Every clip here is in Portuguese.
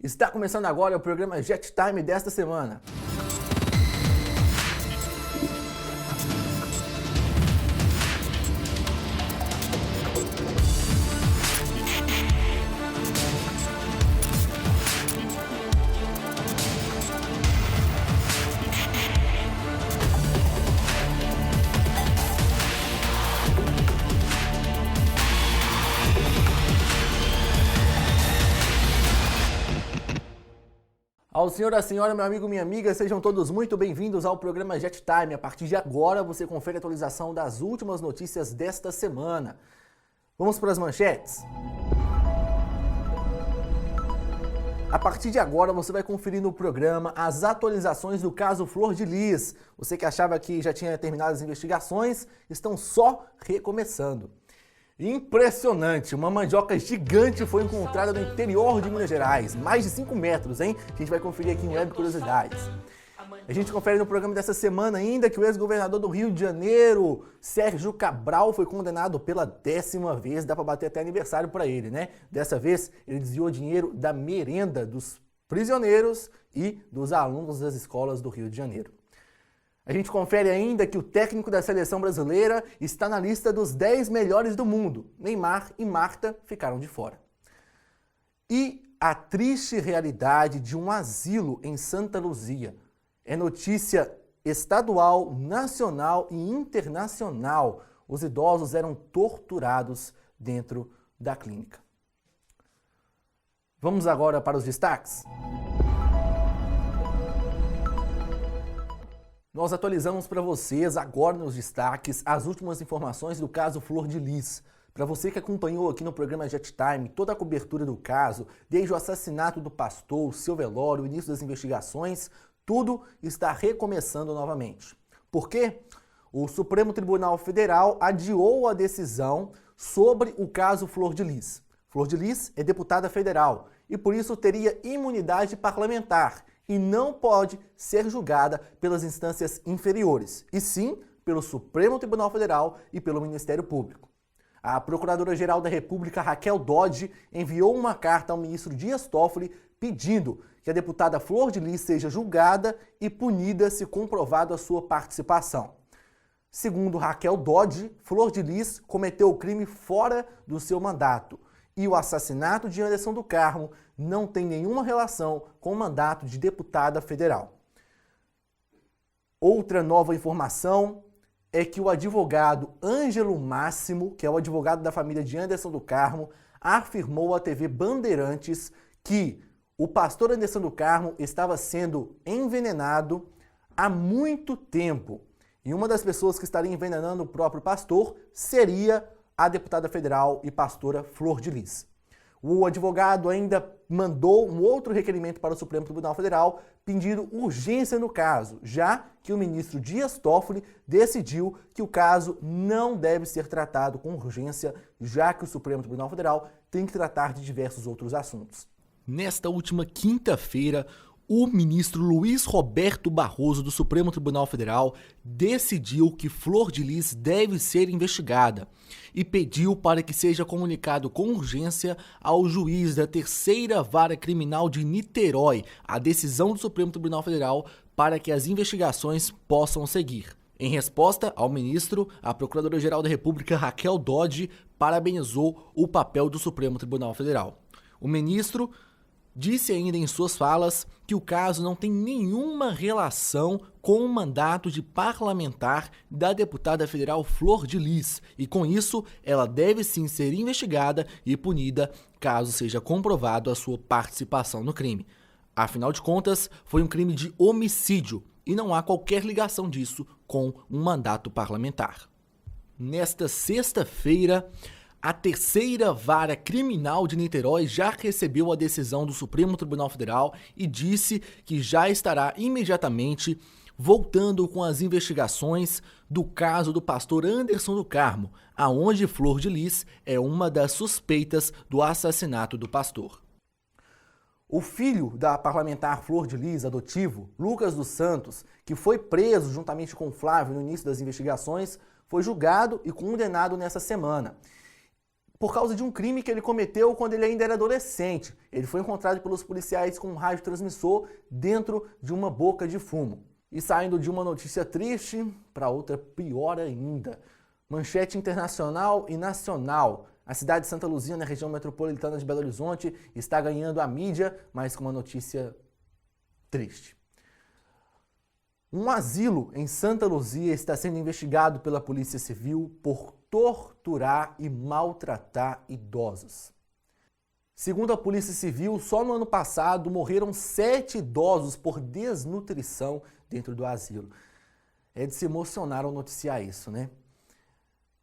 Está começando agora o programa Jet Time desta semana. Ao senhor, a senhora, meu amigo, minha amiga, sejam todos muito bem-vindos ao programa Jet Time. A partir de agora, você confere a atualização das últimas notícias desta semana. Vamos para as manchetes? A partir de agora, você vai conferir no programa as atualizações do caso Flor de Lis. Você que achava que já tinha terminado as investigações, estão só recomeçando. Impressionante! Uma mandioca gigante foi encontrada no interior de Minas Gerais. Mais de 5 metros, hein? A gente vai conferir aqui em Web Curiosidades. A gente confere no programa dessa semana ainda que o ex-governador do Rio de Janeiro, Sérgio Cabral, foi condenado pela 10ª vez. Dá pra bater até aniversário pra ele, né? Dessa vez, ele desviou dinheiro da merenda dos prisioneiros e dos alunos das escolas do Rio de Janeiro. A gente confere ainda que o técnico da seleção brasileira está na lista dos 10 melhores do mundo. Neymar e Marta ficaram de fora. E a triste realidade de um asilo em Santa Luzia. É notícia estadual, nacional e internacional. Os idosos eram torturados dentro da clínica. Vamos agora para os destaques? Nós atualizamos para vocês agora nos destaques as últimas informações do caso Flor de Lis. Para você que acompanhou aqui no programa Jet Time toda a cobertura do caso, desde o assassinato do pastor, o seu velório, o início das investigações, tudo está recomeçando novamente. Por quê? O Supremo Tribunal Federal adiou a decisão sobre o caso Flor de Lis. Flor de Lis é deputada federal e por isso teria imunidade parlamentar e não pode ser julgada pelas instâncias inferiores, e sim pelo Supremo Tribunal Federal e pelo Ministério Público. A Procuradora-Geral da República, Raquel Dodge, enviou uma carta ao ministro Dias Toffoli pedindo que a deputada Flor de Lis seja julgada e punida se comprovado a sua participação. Segundo Raquel Dodge, Flor de Lis cometeu o crime fora do seu mandato e o assassinato de Anderson do Carmo não tem nenhuma relação com o mandato de deputada federal. Outra nova informação é que o advogado Ângelo Máximo, que é o advogado da família de Anderson do Carmo, afirmou à TV Bandeirantes que o pastor Anderson do Carmo estava sendo envenenado há muito tempo. E uma das pessoas que estaria envenenando o próprio pastor seria a deputada federal e pastora Flor de Lis. O advogado ainda mandou um outro requerimento para o Supremo Tribunal Federal pedindo urgência no caso, já que o ministro Dias Toffoli decidiu que o caso não deve ser tratado com urgência, já que o Supremo Tribunal Federal tem que tratar de diversos outros assuntos. Nesta última quinta-feira, o ministro Luiz Roberto Barroso do Supremo Tribunal Federal decidiu que Flor de Lis deve ser investigada e pediu para que seja comunicado com urgência ao juiz da 3ª Vara Criminal de Niterói a decisão do Supremo Tribunal Federal para que as investigações possam seguir. Em resposta ao ministro, a Procuradora-Geral da República, Raquel Dodge, parabenizou o papel do Supremo Tribunal Federal. O ministro disse ainda em suas falas que o caso não tem nenhuma relação com o mandato de parlamentar da deputada federal Flor de Lis e, com isso, ela deve sim ser investigada e punida caso seja comprovado a sua participação no crime. Afinal de contas, foi um crime de homicídio e não há qualquer ligação disso com um mandato parlamentar. Nesta sexta-feira, a 3ª Vara Criminal de Niterói já recebeu a decisão do Supremo Tribunal Federal e disse que já estará imediatamente voltando com as investigações do caso do pastor Anderson do Carmo, aonde Flor de Lis é uma das suspeitas do assassinato do pastor. O filho da parlamentar Flor de Lis, adotivo, Lucas dos Santos, que foi preso juntamente com Flávio no início das investigações, foi julgado e condenado nessa semana. por causa de um crime que ele cometeu quando ele ainda era adolescente. Ele foi encontrado pelos policiais com um radiotransmissor dentro de uma boca de fumo. E saindo de uma notícia triste para outra pior ainda. Manchete internacional e nacional. A cidade de Santa Luzia, na região metropolitana de Belo Horizonte, está ganhando a mídia, mas com uma notícia triste. Um asilo em Santa Luzia está sendo investigado pela Polícia Civil por torturar e maltratar idosos. Segundo a Polícia Civil, só no ano passado morreram 7 idosos por desnutrição dentro do asilo. É de se emocionar ao noticiar isso, né?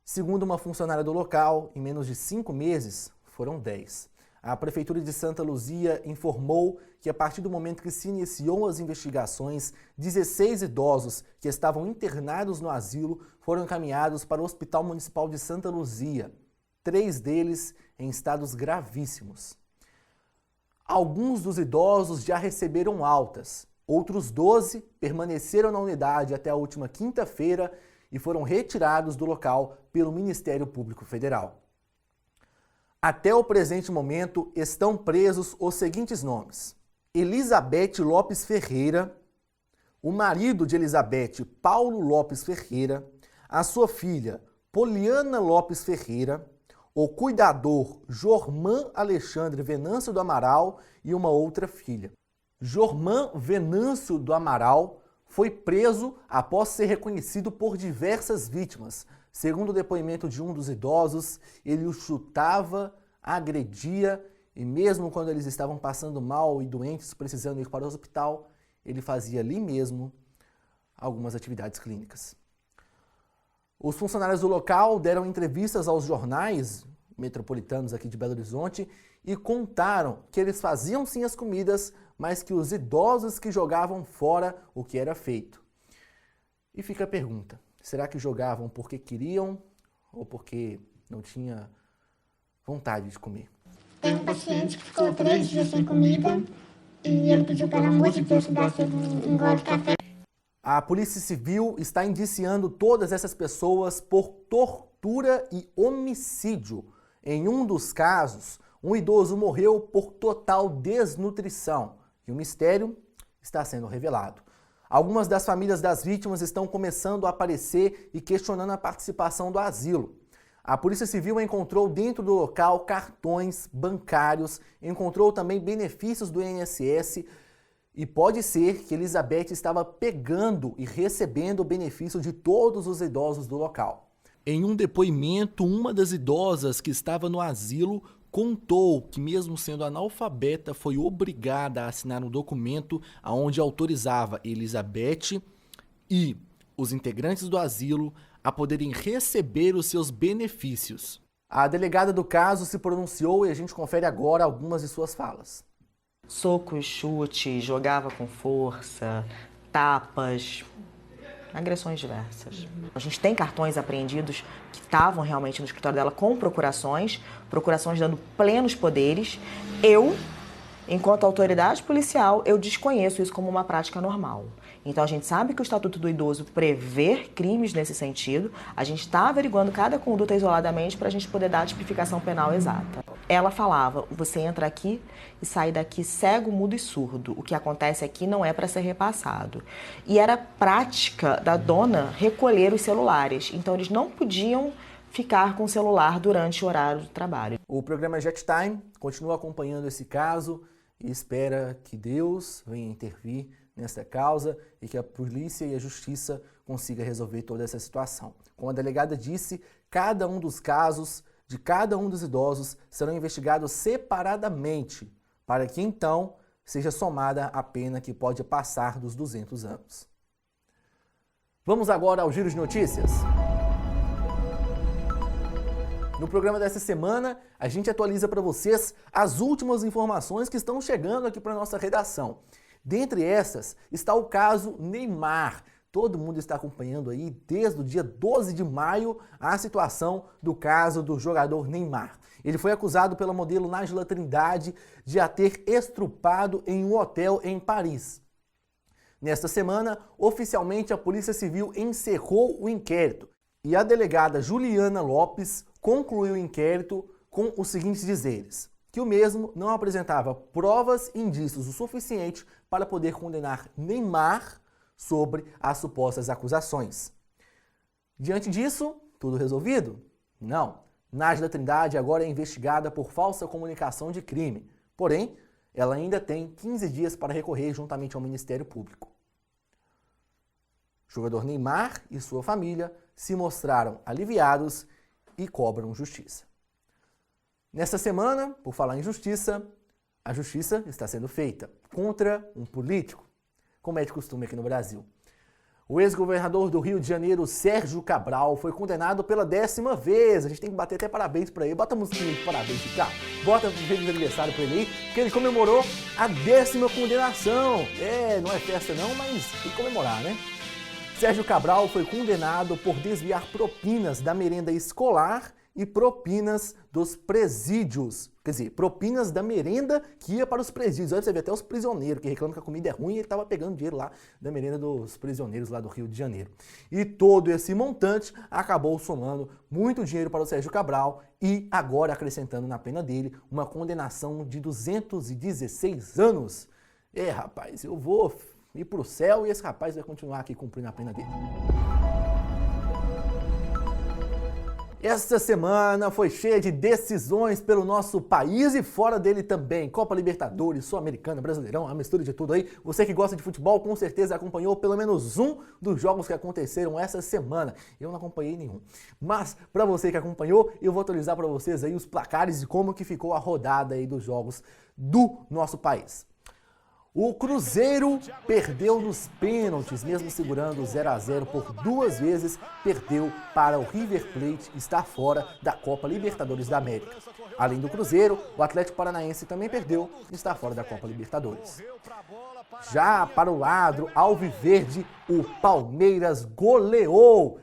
Segundo uma funcionária do local, em menos de 5 meses, foram 10. A Prefeitura de Santa Luzia informou que a partir do momento que se iniciou as investigações, 16 idosos que estavam internados no asilo foram encaminhados para o Hospital Municipal de Santa Luzia, 3 deles em estados gravíssimos. Alguns dos idosos já receberam altas, outros 12 permaneceram na unidade até a última quinta-feira e foram retirados do local pelo Ministério Público Federal. Até o presente momento, estão presos os seguintes nomes: Elizabeth Lopes Ferreira, o marido de Elizabeth, Paulo Lopes Ferreira, a sua filha, Poliana Lopes Ferreira, o cuidador Jorman Alexandre Venâncio do Amaral e uma outra filha. Jorman Venâncio do Amaral foi preso após ser reconhecido por diversas vítimas. Segundo o depoimento de um dos idosos, ele o chutava, agredia e mesmo quando eles estavam passando mal e doentes, precisando ir para o hospital, ele fazia ali mesmo algumas atividades clínicas. Os funcionários do local deram entrevistas aos jornais metropolitanos aqui de Belo Horizonte e contaram que eles faziam sim as comidas, mas que os idosos que jogavam fora o que era feito. E fica a pergunta: será que jogavam porque queriam ou porque não tinha vontade de comer? Tem um paciente que ficou 3 dias sem comida e ele pediu, pelo amor de Deus, que desse um gole de café. A Polícia Civil está indiciando todas essas pessoas por tortura e homicídio. Em um dos casos, um idoso morreu por total desnutrição e o mistério está sendo revelado. Algumas das famílias das vítimas estão começando a aparecer e questionando a participação do asilo. A Polícia Civil encontrou dentro do local cartões bancários, encontrou também benefícios do INSS e pode ser que Elizabeth estava pegando e recebendo o benefício de todos os idosos do local. Em um depoimento, uma das idosas que estava no asilo contou que, mesmo sendo analfabeta, foi obrigada a assinar um documento onde autorizava Elizabeth e os integrantes do asilo a poderem receber os seus benefícios. A delegada do caso se pronunciou e a gente confere agora algumas de suas falas. Socos, chute, jogava com força, tapas, agressões diversas. A gente tem cartões apreendidos que estavam realmente no escritório dela com procurações dando plenos poderes. Eu, enquanto autoridade policial, eu desconheço isso como uma prática normal. Então a gente sabe que o Estatuto do Idoso prevê crimes nesse sentido. A gente está averiguando cada conduta isoladamente para a gente poder dar a tipificação penal exata. Ela falava: você entra aqui e sai daqui cego, mudo e surdo. O que acontece aqui não é para ser repassado. E era prática da dona recolher os celulares. Então eles não podiam ficar com o celular durante o horário do trabalho. O programa Jet Time continua acompanhando esse caso e espera que Deus venha intervir nessa causa e que a polícia e a justiça consigam resolver toda essa situação. Como a delegada disse, cada um dos casos de cada um dos idosos serão investigados separadamente, para que então seja somada a pena que pode passar dos 200 anos. Vamos agora ao Giro de Notícias. No programa dessa semana, a gente atualiza para vocês as últimas informações que estão chegando aqui para a nossa redação. Dentre essas está o caso Neymar. Todo mundo está acompanhando aí desde o dia 12 de maio a situação do caso do jogador Neymar. Ele foi acusado pela modelo Nájila Trindade de a ter estrupado em um hotel em Paris. Nesta semana, oficialmente a Polícia Civil encerrou o inquérito e a delegada Juliana Lopes concluiu o inquérito com os seguintes dizeres: que o mesmo não apresentava provas e indícios o suficiente para poder condenar Neymar sobre as supostas acusações. Diante disso, tudo resolvido? Não. Nájila Trindade agora é investigada por falsa comunicação de crime. Porém, ela ainda tem 15 dias para recorrer juntamente ao Ministério Público. O jogador Neymar e sua família se mostraram aliviados e cobram justiça. Nesta semana, por falar em justiça, a justiça está sendo feita contra um político, como é de costume aqui no Brasil. O ex-governador do Rio de Janeiro, Sérgio Cabral, foi condenado pela 10ª vez. A gente tem que bater até parabéns pra ele. Bota a musiquinha de parabéns de cá. Bota o feliz aniversário pra ele aí, porque ele comemorou a 10ª condenação. Não é festa não, mas tem que comemorar, né? Sérgio Cabral foi condenado por desviar propinas da merenda escolar e propinas dos presídios. Quer dizer, propinas da merenda que ia para os presídios. Olha, você vê até os prisioneiros que reclamam que a comida é ruim e ele estava pegando dinheiro lá da merenda dos prisioneiros lá do Rio de Janeiro. E todo esse montante acabou somando muito dinheiro para o Sérgio Cabral e agora acrescentando na pena dele uma condenação de 216 anos. Rapaz, eu vou ir para o céu e esse rapaz vai continuar aqui cumprindo a pena dele. Esta semana foi cheia de decisões pelo nosso país e fora dele também. Copa Libertadores, Sul-Americana, Brasileirão, a mistura de tudo aí. Você que gosta de futebol com certeza acompanhou pelo menos um dos jogos que aconteceram essa semana. Eu não acompanhei nenhum. Mas para você que acompanhou, eu vou atualizar para vocês aí os placares e como que ficou a rodada aí dos jogos do nosso país. O Cruzeiro perdeu nos pênaltis, mesmo segurando 0-0 por 2 vezes, perdeu para o River Plate e está fora da Copa Libertadores da América. Além do Cruzeiro, o Atlético Paranaense também perdeu e está fora da Copa Libertadores. Já para o lado alviverde, o Palmeiras goleou.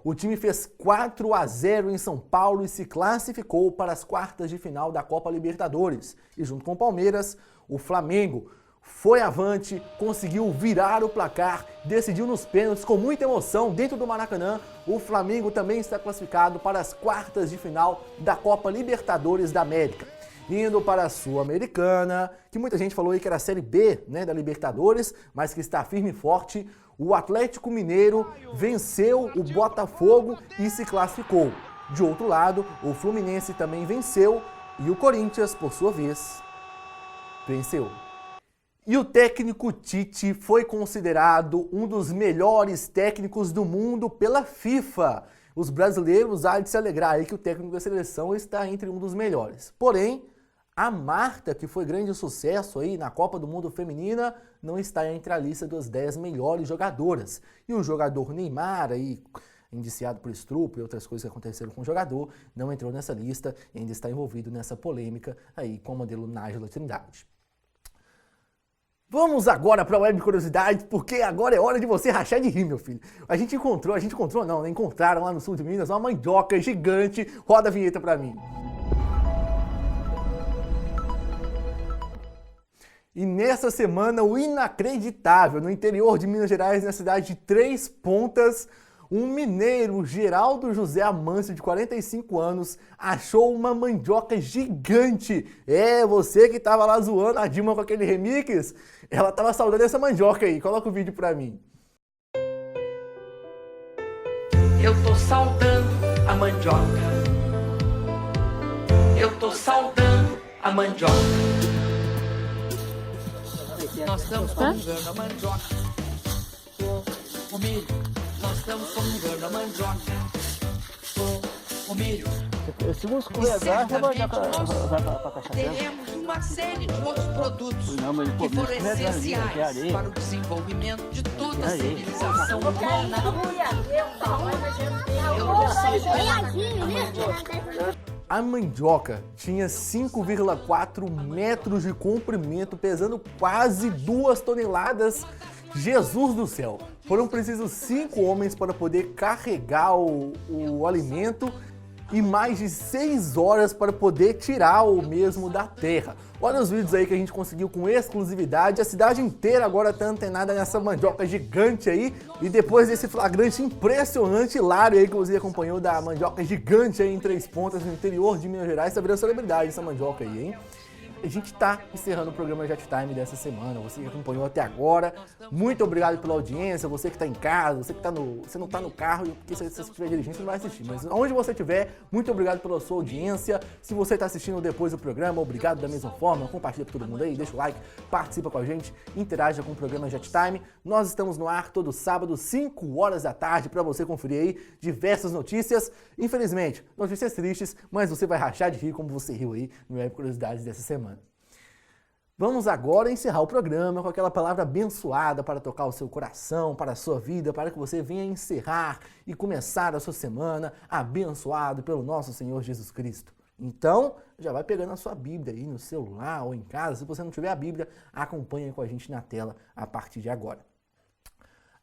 O time fez 4-0 em São Paulo e se classificou para as quartas de final da Copa Libertadores. E junto com o Palmeiras, o Flamengo foi avante, conseguiu virar o placar, decidiu nos pênaltis com muita emoção dentro do Maracanã. O Flamengo também está classificado para as quartas de final da Copa Libertadores da América. Indo para a Sul-Americana, que muita gente falou aí que era a Série B, né, da Libertadores, mas que está firme e forte. O Atlético Mineiro venceu o Botafogo e se classificou. De outro lado, o Fluminense também venceu e o Corinthians, por sua vez, venceu. E o técnico Tite foi considerado um dos melhores técnicos do mundo pela FIFA. Os brasileiros há de se alegrar aí que o técnico da seleção está entre um dos melhores. Porém, a Marta, que foi grande sucesso aí na Copa do Mundo Feminina, não está entre a lista das 10 melhores jogadoras. E o jogador Neymar, aí, indiciado por estupro e outras coisas que aconteceram com o jogador, não entrou nessa lista e ainda está envolvido nessa polêmica aí com a modelo Nájila Trindade. Vamos agora para a Web Curiosidade, porque agora é hora de você rachar de rir, meu filho. Encontraram lá no sul de Minas uma mandioca gigante. Roda a vinheta para mim. E nessa semana, o inacreditável, no interior de Minas Gerais, na cidade de Três Pontas, um mineiro, Geraldo José Amâncio, de 45 anos, achou uma mandioca gigante. Você que estava lá zoando a Dilma com aquele remix, ela estava saudando essa mandioca aí. Coloca o vídeo pra mim. Eu tô saudando a mandioca. Eu tô saudando a mandioca. Nós estamos comungando a mandioca. O milho. Nós estamos comungando a mandioca. O milho. E certamente nós teremos uma série de outros produtos que foram essenciais para o desenvolvimento de toda a civilização humana. Eu tô saudando a mandioca. A mandioca tinha 5,4 metros de comprimento, pesando quase 2 toneladas. Jesus do céu! Foram precisos 5 homens para poder carregar o alimento. e mais de 6 horas para poder tirar o mesmo da terra. Olha os vídeos aí que a gente conseguiu com exclusividade. A cidade inteira agora tá antenada nessa mandioca gigante aí. E depois desse flagrante impressionante, hilário aí que você acompanhou da mandioca gigante aí em Três Pontas, no interior de Minas Gerais, tá virando celebridade essa mandioca aí, hein? A gente está encerrando o programa Jet Time dessa semana. Você que acompanhou até agora, muito obrigado pela audiência. Você que está em casa, você que você não está no carro, porque se você estiver dirigindo, você não vai assistir. Mas onde você estiver, muito obrigado pela sua audiência. Se você está assistindo depois do programa, obrigado da mesma forma. Compartilha para todo mundo aí, deixa o like, participa com a gente, interaja com o programa Jet Time. Nós estamos no ar todo sábado, 5 horas da tarde, para você conferir aí diversas notícias. Infelizmente, notícias tristes, mas você vai rachar de rir como você riu aí no Web Curiosidades dessa semana. Vamos agora encerrar o programa com aquela palavra abençoada para tocar o seu coração, para a sua vida, para que você venha encerrar e começar a sua semana abençoado pelo nosso Senhor Jesus Cristo. Então, já vai pegando a sua Bíblia aí no celular ou em casa. Se você não tiver a Bíblia, acompanhe com a gente na tela a partir de agora.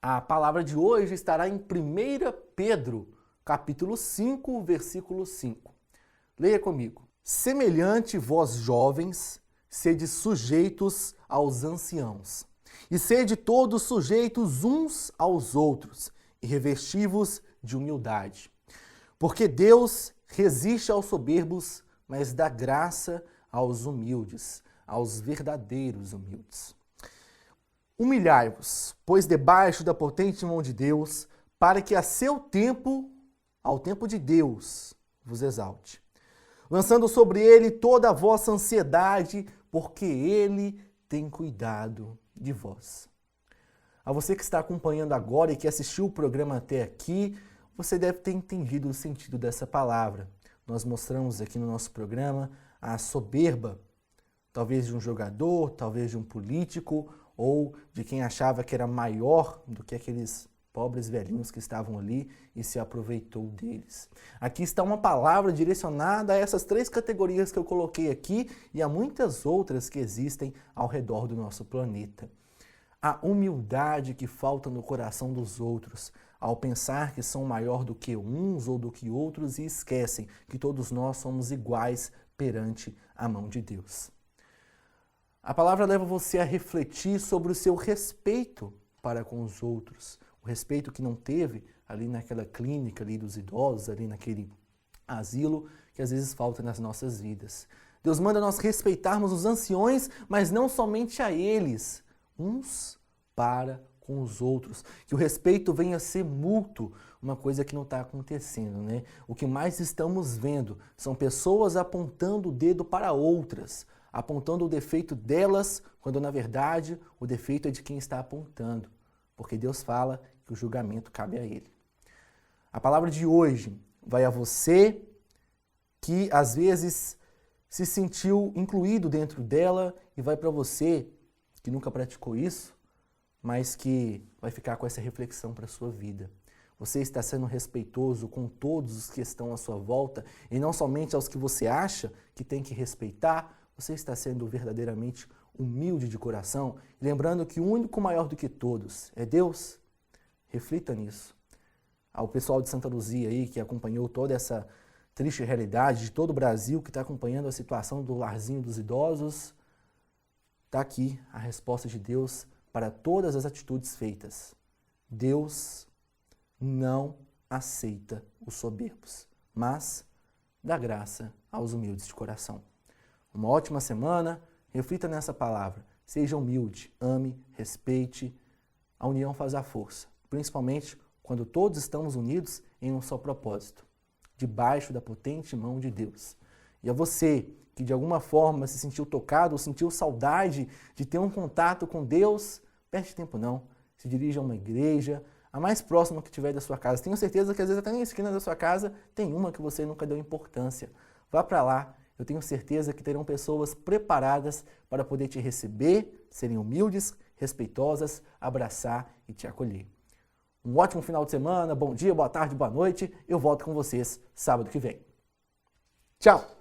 A palavra de hoje estará em 1 Pedro, capítulo 5, versículo 5. Leia comigo. Semelhante vós jovens, sede sujeitos aos anciãos, e sede todos sujeitos uns aos outros, e revesti-vos de humildade. Porque Deus resiste aos soberbos, mas dá graça aos humildes, aos verdadeiros humildes. Humilhai-vos, pois debaixo da potente mão de Deus, para que a seu tempo, ao tempo de Deus, vos exalte, lançando sobre ele toda a vossa ansiedade, porque ele tem cuidado de vós. A você que está acompanhando agora e que assistiu o programa até aqui, você deve ter entendido o sentido dessa palavra. Nós mostramos aqui no nosso programa a soberba, talvez de um jogador, talvez de um político, ou de quem achava que era maior do que aqueles pobres velhinhos que estavam ali e se aproveitou deles. Aqui está uma palavra direcionada a essas 3 categorias que eu coloquei aqui e a muitas outras que existem ao redor do nosso planeta. A humildade que falta no coração dos outros, ao pensar que são maior do que uns ou do que outros e esquecem que todos nós somos iguais perante a mão de Deus. A palavra leva você a refletir sobre o seu respeito para com os outros, o respeito que não teve ali naquela clínica ali dos idosos, ali naquele asilo que às vezes falta nas nossas vidas. Deus manda nós respeitarmos os anciões, mas não somente a eles, uns para com os outros. Que o respeito venha a ser mútuo, uma coisa que não está acontecendo, né? O que mais estamos vendo são pessoas apontando o dedo para outras, apontando o defeito delas, quando na verdade o defeito é de quem está apontando. Porque Deus fala que o julgamento cabe a Ele. A palavra de hoje vai a você que às vezes se sentiu incluído dentro dela e vai para você que nunca praticou isso, mas que vai ficar com essa reflexão para a sua vida. Você está sendo respeitoso com todos os que estão à sua volta e não somente aos que você acha que tem que respeitar, você está sendo verdadeiramente humilde de coração, lembrando que o único maior do que todos é Deus. Reflita nisso. Ao pessoal de Santa Luzia aí, que acompanhou toda essa triste realidade de todo o Brasil, que está acompanhando a situação do larzinho dos idosos, está aqui a resposta de Deus para todas as atitudes feitas. Deus não aceita os soberbos, mas dá graça aos humildes de coração. Uma ótima semana. Reflita nessa palavra, seja humilde, ame, respeite, a união faz a força, principalmente quando todos estamos unidos em um só propósito, debaixo da potente mão de Deus. E a você que de alguma forma se sentiu tocado ou sentiu saudade de ter um contato com Deus, perde tempo não, se dirija a uma igreja, a mais próxima que tiver da sua casa. Tenho certeza que às vezes até na esquina da sua casa tem uma que você nunca deu importância. Vá para lá. Eu tenho certeza que terão pessoas preparadas para poder te receber, serem humildes, respeitosas, abraçar e te acolher. Um ótimo final de semana, bom dia, boa tarde, boa noite. Eu volto com vocês sábado que vem. Tchau!